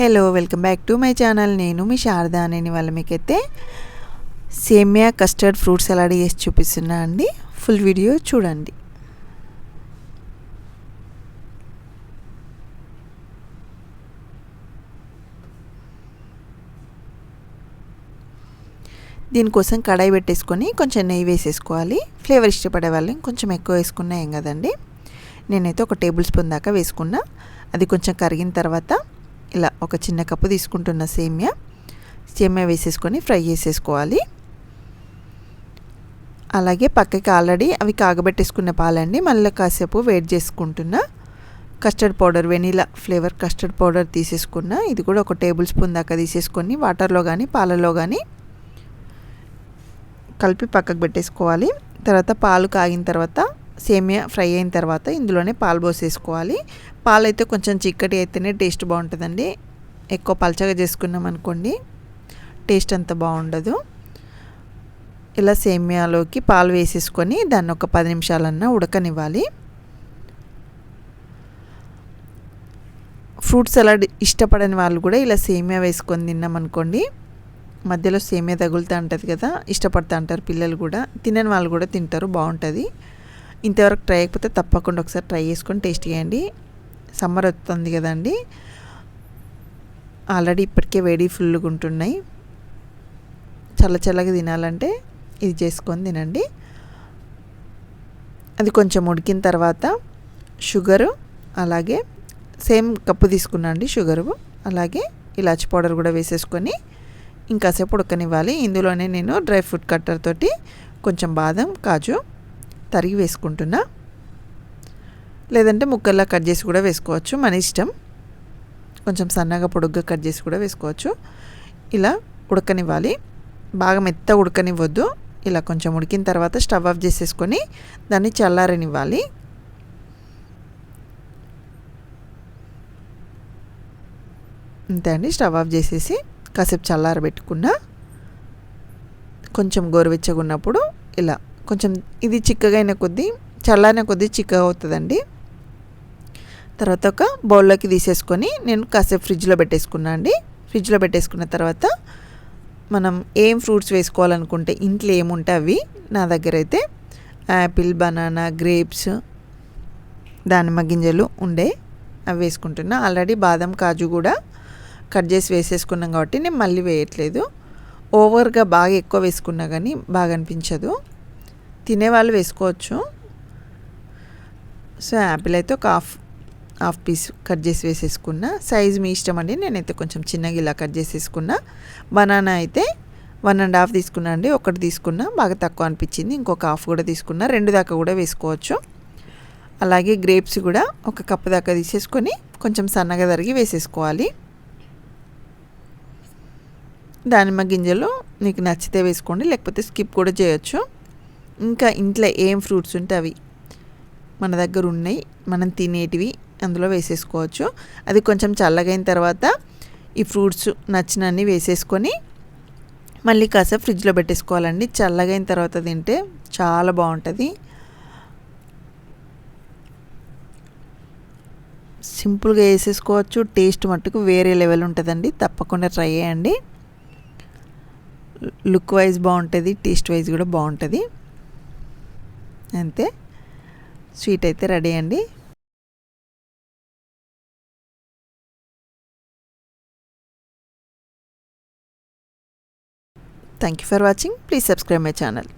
Hello welcome back to my channel. నేను మీ శారదా. నేను ఇవాళ మీకైతే సేమియా కస్టర్డ్ ఫ్రూట్ సలాడ్ చేసి చూపిస్తున్నా అండి. ఫుల్ వీడియో చూడండి. దీనికోసం కడాయి పెట్టేసుకొని కొంచెం నెయ్యి వేసేసుకోవాలి. ఫ్లేవర్ ఇష్టపడే వాళ్ళు కొంచెం ఎక్కువ వేసుకున్నా ఏం కదండి. నేనైతే 1 టేబుల్ స్పూన్ దాకా వేసుకున్నా. అది కొంచెం కరిగిన తర్వాత ఇలా ఒక చిన్న కప్పు తీసుకుంటున్న సేమియా వేసేసుకొని ఫ్రై చేసేసుకోవాలి. అలాగే పక్కకి ఆల్రెడీ అవి కాగబెట్టేసుకున్న పాలండి. మళ్ళీ కాసేపు వేడి చేసుకుంటున్న custard powder, vanilla flavour custard powder తీసేసుకున్న. ఇది కూడా 1 టేబుల్ స్పూన్ దాకా తీసేసుకొని వాటర్లో కానీ పాలలో కానీ కలిపి పక్కకు పెట్టేసుకోవాలి. తర్వాత పాలు కాగిన తర్వాత సేమియా ఫ్రై అయిన తర్వాత ఇందులోనే పాలు పోసేసుకోవాలి. పాలు అయితే కొంచెం చిక్కటి అయితేనే టేస్ట్ బాగుంటుందండి. ఎక్కువ పలచగా చేసుకున్నాం అనుకోండి టేస్ట్ అంత బాగుండదు. ఇలా సేమియాలోకి పాలు వేసేసుకొని దాన్ని ఒక 10 నిమిషాలన్నా ఉడకనివ్వాలి. ఫ్రూట్ సలాడ్ ఇష్టపడని వాళ్ళు కూడా ఇలా సేమియా వేసుకొని తిన్నామనుకోండి మధ్యలో సేమియా తగులుతూ ఉంటుంది కదా, ఇష్టపడుతూ అంటారు పిల్లలు కూడా. తినని వాళ్ళు కూడా తింటారు, బాగుంటుంది. ఇంతవరకు ట్రై అయిపోతే తప్పకుండా ఒకసారి ట్రై చేసుకొని టేస్ట్ చేయండి. సమ్మర్ వస్తుంది కదండి, ఆల్రెడీ ఇప్పటికే వేడి ఫుల్గా ఉంటున్నాయి. చల్లగా తినాలంటే ఇది చేసుకొని తినండి. అది కొంచెం ఉడికిన తర్వాత షుగరు, అలాగే సేమ్ కప్పు తీసుకున్నా అండి షుగరు, అలాగే ఇలాచి పౌడర్ కూడా వేసేసుకొని ఇంకాసేపు ఉడకనివ్వాలి. ఇందులోనే నేను డ్రై ఫ్రూట్ కట్టర్ తోటి కొంచెం బాదం, కాజు తరిగి వేసుకుంటున్నా. లేదంటే ముక్కల్లా కట్ చేసి కూడా వేసుకోవచ్చు, మన ఇష్టం. కొంచెం సన్నగా పొడుగ్గా కట్ చేసి కూడా వేసుకోవచ్చు. ఇలా ఉడకనివ్వాలి. బాగా మెత్తగా ఉడకనివ్వద్దు. ఇలా కొంచెం ఉడికిన తర్వాత స్టవ్ ఆఫ్ చేసేసుకొని దాన్ని చల్లారనివ్వాలి. అంతే అండి. స్టవ్ ఆఫ్ చేసేసి కాసేపు చల్లారబెట్టుకున్న కొంచెం గోరువెచ్చగా ఉన్నప్పుడు ఇలా కొంచెం ఇది చిక్కగా అయిన కొద్దీ చల్లారిన కొద్దీ చిక్కగా అవుతుందండి. తర్వాత ఒక బౌల్లోకి తీసేసుకొని నేను కాసేపు ఫ్రిడ్జ్లో పెట్టేసుకున్నా అండి. ఫ్రిడ్జ్లో పెట్టేసుకున్న తర్వాత మనం ఏం ఫ్రూట్స్ వేసుకోవాలనుకుంటే ఇంట్లో ఏముంటే అవి, నా దగ్గర అయితే యాపిల్, బనానా, గ్రేప్స్, దానిమ్మ గింజలు ఉండే అవి వేసుకుంటున్నా. ఆల్రెడీ బాదం, కాజు కూడా కట్ చేసి వేసేసుకున్నాం కాబట్టి నేను మళ్ళీ వేయట్లేదు. ఓవర్గా బాగా ఎక్కువ వేసుకున్నా కానీ బాగా అనిపించదు. తినేవాళ్ళు వేసుకోవచ్చు. సో యాపిల్ అయితే ఒక హాఫ్ పీస్ కట్ చేసి వేసేసుకున్నా. సైజ్ మీ ఇష్టం అండి. నేనైతే కొంచెం చిన్నగా ఇలా కట్ చేసేసుకున్నా. బనానా అయితే 1.5 తీసుకున్నా అండి. ఒకటి తీసుకున్నా, బాగా తక్కువ అనిపించింది. ఇంకొక హాఫ్ కూడా తీసుకున్నా. 2 దాకా కూడా వేసుకోవచ్చు. అలాగే గ్రేప్స్ కూడా 1 కప్పు దాకా తీసేసుకొని కొంచెం సన్నగా తరిగి వేసేసుకోవాలి. దానిమ్మ గింజలు మీకు నచ్చితే వేసుకోండి, లేకపోతే స్కిప్ కూడా చేయొచ్చు. ఇంకా ఇంట్లో ఏం ఫ్రూట్స్ ఉంటే అవి మన దగ్గర ఉన్నాయి, మనం తినేటివి అందులో వేసేసుకోవచ్చు. అది కొంచెం చల్లగైన తర్వాత ఈ ఫ్రూట్స్ నచ్చినన్ని వేసేసుకొని మళ్ళీ కాసేపు ఫ్రిడ్జ్లో పెట్టేసుకోవాలండి. చల్లగైన తర్వాత తింటే చాలా బాగుంటుంది. సింపుల్గా వేసేసుకోవచ్చు. టేస్ట్ మట్టుకు వేరే లెవెల్ ఉంటుందండి. తప్పకుండా ట్రై చేయండి. లుక్ వైజ్ బాగుంటుంది, టేస్ట్ వైజ్ కూడా బాగుంటుంది. అంతే, స్వీట్ అయితే రెడీ అండి. Thank you for watching. Please subscribe my channel.